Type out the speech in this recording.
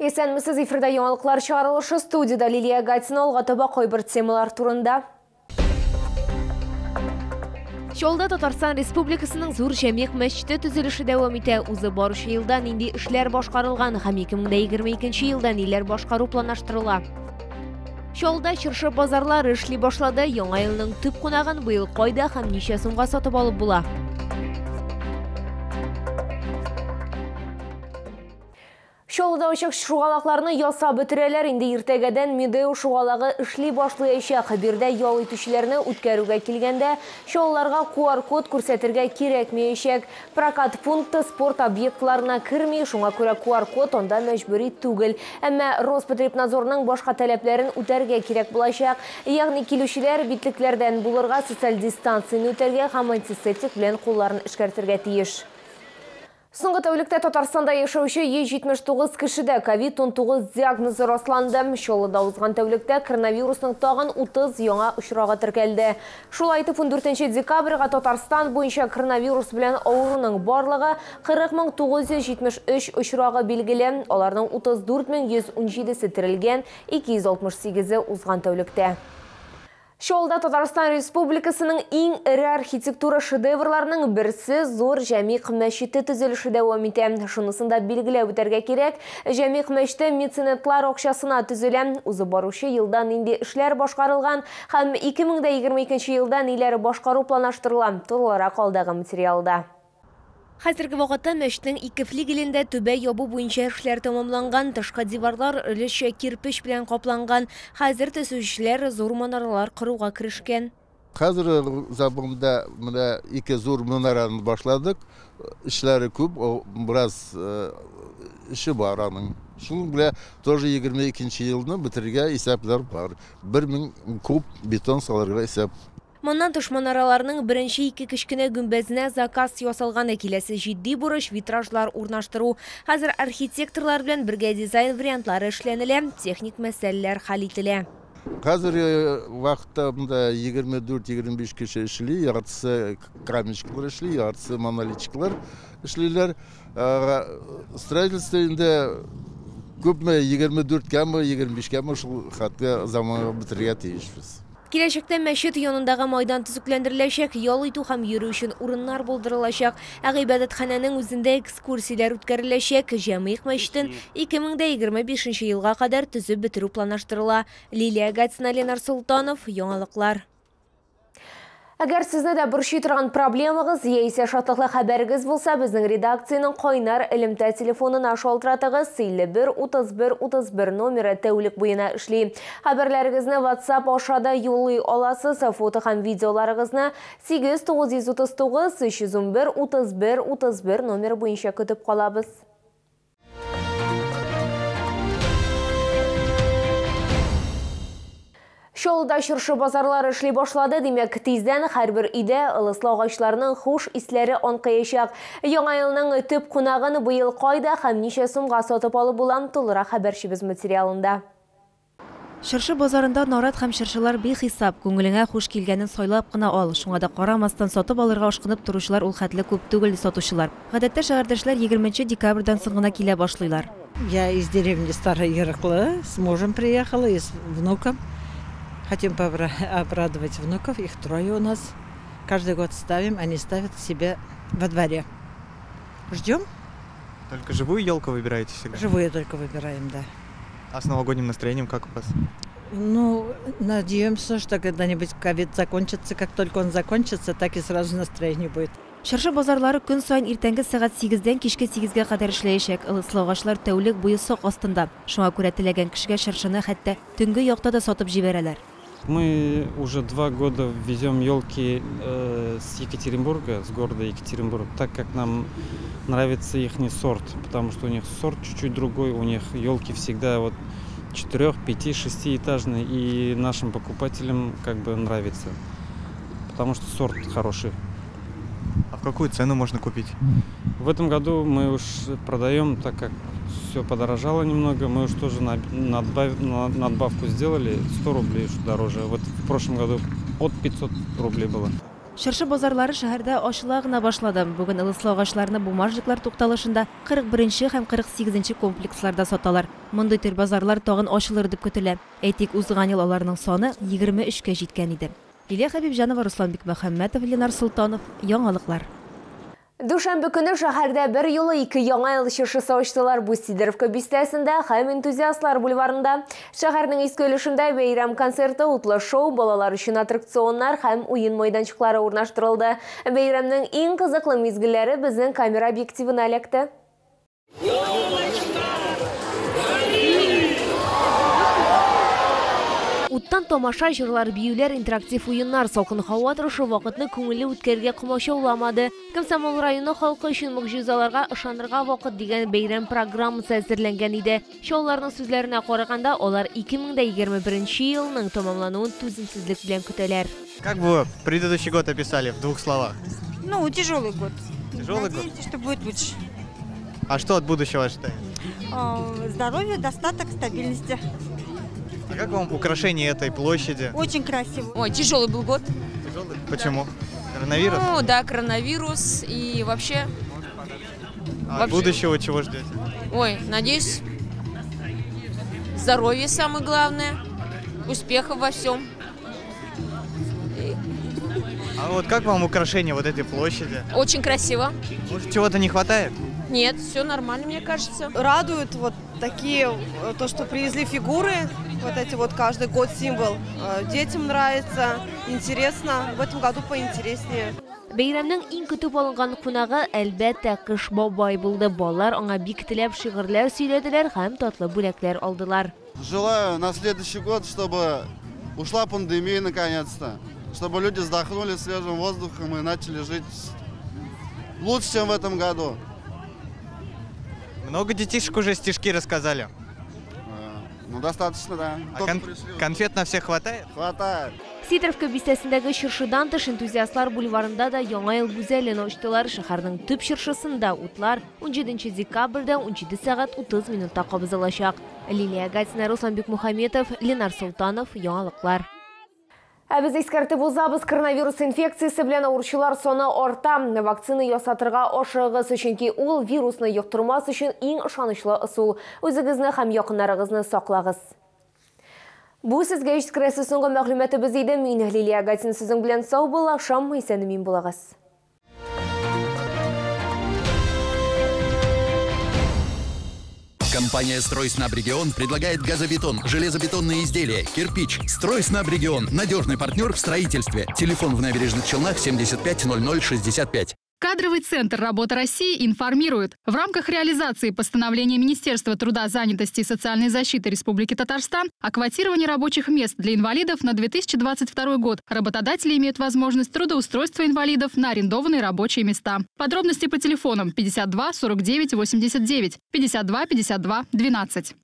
Есенмісіз эфирда яңалықлар шығарылышы студияда Лилия Гатина олғатыба қойбір темалар турында. Шолда Татарстан Республикасының зур жәмек мәчеті түзіліші дәвам ете. Узы барушы елдан инде ішлер башқарылған, һәм 2022 елдан илер башқару планаштырыла. Шолда чыршы базарлар эшли башлады. Яңа елның төп қонағын быйыл қайда һәм ничә сумга сатып алып була. Шолда очак шуғалақларны яса бітірелер, инде ертегеден медеу шуғалағы ішли башлыйшақ. Бірде ял итүшілеріні үткәруге келгенде, шолларға QR-код көрсетірге керек мейшек. Прокат пункты спорт объектларына кірмей, шуңа көрі QR-код онда мәжбүри түгіл. Әмі Роспотребнадзорның башқа тәләплерін үтәрге керек болашақ. Яғни келушілер битліклерден бұлырға социаль дистанцияны үтәрге һәм антисептик білен қолларын ішкәртірге тиеш. Соңғы тәулікте Татарстанда яшаучы 79 кішіде COVID-19 диагнозы расланды. Шолыда узған тәулікте коронавирусның тағын 30 яңа ұшырағы тіркелді. Шул айтып 14 декабрьға Татарстан бойынша коронавирус білен ауруның барлығы 40.973 ұшырағы белгілі. Оларның 34.117-сі тірілген, 268-і узған тәулікте. Шолда Татарстан Республикасының ең ірі архитектура шедеврларының бірсі зор жәмек мәчеті түзіліші дәвам ете. Шынысында белгілі өтерге керек, жәмек мәчеті меценетлар оқшасына түзілі. Узы барушы елдан инде ішлер башқарылған, һәм 2022 елдан илері башқару планаштырыла. Толлара қалдағы материалда. Хәзіргі вақытта мәчеттің ике флигелінде төбе ябу буенча эшләр тамамланган, тышкы диварлар өлеше кирпич белән капланган. Хәзер төзүчеләр зур манаралар кыруга киришкән. Хәзер забымда менә ике зур манараны башладык. Эшләре күп, бераз эше бар аның. Шуның белән тоже 22 елны бетергә исәпләр бар. 1000 куб бетон салырга исәп. Моннан тыш манараларның беренче ике кечкенә гүмбәзенә заказ ясалган, киләсе җитди бурыч витражлар урнаштыру. Хәзер архитекторлар белән бергә дизайн вариантлары эшләнелә, техник мәсьәләләр хәл ителә. Хәзер вакытта монда 24-25 кеше эшли, яртысы каменщиклар эшли, яртысы монолитчиклар эшлиләр. Строительство инде күпме 24 кәме, 25 кәме шул хәтта заманга бетергә тиешбез. Киләчәктә мәчет янындагы майдан төзекләндереләчәк, ял итү һәм йөрү өчен урыннар булдырылачак. Гыйбадәтханәнең үзендә экскурсияләр үткәреләчәк. Җәмгыять мәчетен 2025 елга кадәр төзеп бетерү планаштырыла. Лилия Гатина, Ленар Султанов, яңалыклар. Әгәр сезне дә борчый торган проблемагыз яисә шатлыклы хәбәрегез булса, безнең редакциянең кайнар элемтә телефонына шалтыратыгыз 51-31-31 номеры тәүлек буена эшли. Хәбәрләрегезне WhatsApp ашада юллый аласыз, фото һәм видеоларыгызны 8939-311-31-31 номеры буенча көтеп калабыз. Шолда чыршы базарлары эшли башлады, димәк, тиздән һәрбер өйдә ылыслы агачларның хуш исләре аңкыячак. Яңа елның төп кунагын быел кайда һәм ничә сумга сатып алып булам, тулырак хәбәрчебез материалында. Чыршы базарында нарат һәм чыршылар бихисап, күңелеңә хуш килгәнен сайлап кына ал. Шуңа да карамастан сатып алырга ашкынып торучылар ул хәтле күп түгел сатучылар. Гадәттә шәһәрдәшләр 20 декабрьдән соң гына килә башлыйлар. Я из деревни Старая Яроклы, с мужем приехала и с внуком. Хотим обрадовать внуков, их 3 у нас. Каждый год ставим, они ставят себе во дворе. Ждем. Только живую елку выбираете всегда? Живую только выбираем, да. А с новогодним настроением как у вас? Ну, надеемся, что когда-нибудь ковид закончится. Как только он закончится, так и сразу настроение будет. Чыршы базарлары көн сайын иртәнге сәгать 8-дән кичке 8-гә кадәр эшләячәк. Ылыслы агачлар тәүлек буе сак астында. Шуңа күрә теләгән кешегә чыршыны хәтта төнге якта да сатып җибәрәләр. Мы уже 2 года везем елки с Екатеринбурга, с города Екатеринбург, так как нам нравится их сорт, потому что у них сорт чуть-чуть другой, у них елки всегда вот 4, 5, 6-этажные, и нашим покупателям как бы нравится, потому что сорт хороший. А в какую цену можно купить? В этом году мы уж продаем, так как все подорожало немного, мы уж тоже надбавку сделали, 100 рублей дороже. Вот в прошлом году от 500 рублей было. Шыршы базарлары шәһәрдә ачыла гына башлады. Бүген ылыслы агачларны бумажниклар тукталышында 41 һәм 48 комплексларда саталар. Мондый төр базарлар тагын ачылыр дип көтелә. Әйтик, узган ел аларның саны 23 ка җиткән иде. Лилия Хәбибҗанова, Руслан Бикмөхәммәтов, Ленар Солтанов. Яңалыклар. Душанбе көне шәһәрдә бер юлы 2 яңа ел чыршысы ачтылар. Бу Сидоровка бистәсендә һәм энтузиастлар бульварында. Шәһәрнең иске өлешендә бәйрәм концерты, утлы шоу, балалар өчен аттракционнар һәм уен майданчыклары урнаштырылды. Бәйрәмнең иң кызыклы мизгелләре безнең камера объективына эләкте. Уттан тамаша, җырлар, биюләр, интерактив уеннар, салкын һава торышы вакытны күңелле үткәрергә комачауламады. Комсомол районы халкы өчен мөгҗизаларга ышанырга вакыт дигән бәйрәм программасы әзерләнгән иде. Шауларның сүзләренә караганда, алар 2021 елның тәмамлануын түземсезлек белән көтәләр. Как бы предыдущий год описали в 2 словах? Ну, тяжелый год. Тяжелый год? Надеемся, что будет лучше. А что от будущего ожидаете? Здоровье, достаток, стабильности. А как вам украшение этой площади? Очень красиво. Ой, тяжелый был год. Тяжелый? Почему? Коронавирус? Ну да, коронавирус и вообще... А от будущего чего ждете? Ой, надеюсь, здоровье самое главное, успехов во всем. А вот как вам украшение вот этой площади? Очень красиво. Может, чего-то не хватает? Нет, все нормально, мне кажется. Радуют вот такие, то, что привезли фигуры, вот эти вот каждый год символ. Детям нравится, интересно, в этом году поинтереснее. Бәйрәмнең иң көтеп алынган кунагы әлбәттә Кыш бабай булды. Балалар аңа бик теләп шигырьләр сөйләделәр һәм татлы бүләкләр алдылар. Желаю на следующий год, чтобы ушла пандемия наконец-то, чтобы люди вздохнули свежим воздухом и начали жить лучше, чем в этом году. Много детишек уже стишки рассказали? Ну, достаточно, да. А конфет на всех хватает? Хватает. Сидоровка бистәсендәге чыршыдан тыш энтузиастлар бульварында да яңа ел гүзәлен ачтылар. Шәһәрнең төп чыршысында утлар 17 декабрьдә 17 сәгать 30 минутта кабызылачак. Лилия Гатина, Руслан Бикмөхәммәтов, Ленар Солтанов. Яңалыклар. Без искәртеп узабыз, коронавирус инфекциясе белән авыручылар саны арта. Вакцина ясатырга ашыгыз, чөнки ул вирусны йоктырмас өчен иң ышанычлы ысул. Үзегезне һәм якыннарыгызны саклагыз. Бу сезгә җиткерәсе соңгы мәгълүматыбыз иде. Мин Лилия Гатина, сезнең белән сау булыгыз, шам исән мин булагыз. Компания «Стройснабрегион» предлагает газобетон, железобетонные изделия, кирпич. «Стройснабрегион» – надежный партнер в строительстве. Телефон в Набережных Челнах 75 00 65. Кадровый центр «Работа России» информирует. В рамках реализации постановления Министерства труда, занятости и социальной защиты Республики Татарстан о квотировании рабочих мест для инвалидов на 2022 год работодатели имеют возможность трудоустройства инвалидов на арендованные рабочие места. Подробности по телефонам 52 49 89, 52 52 12.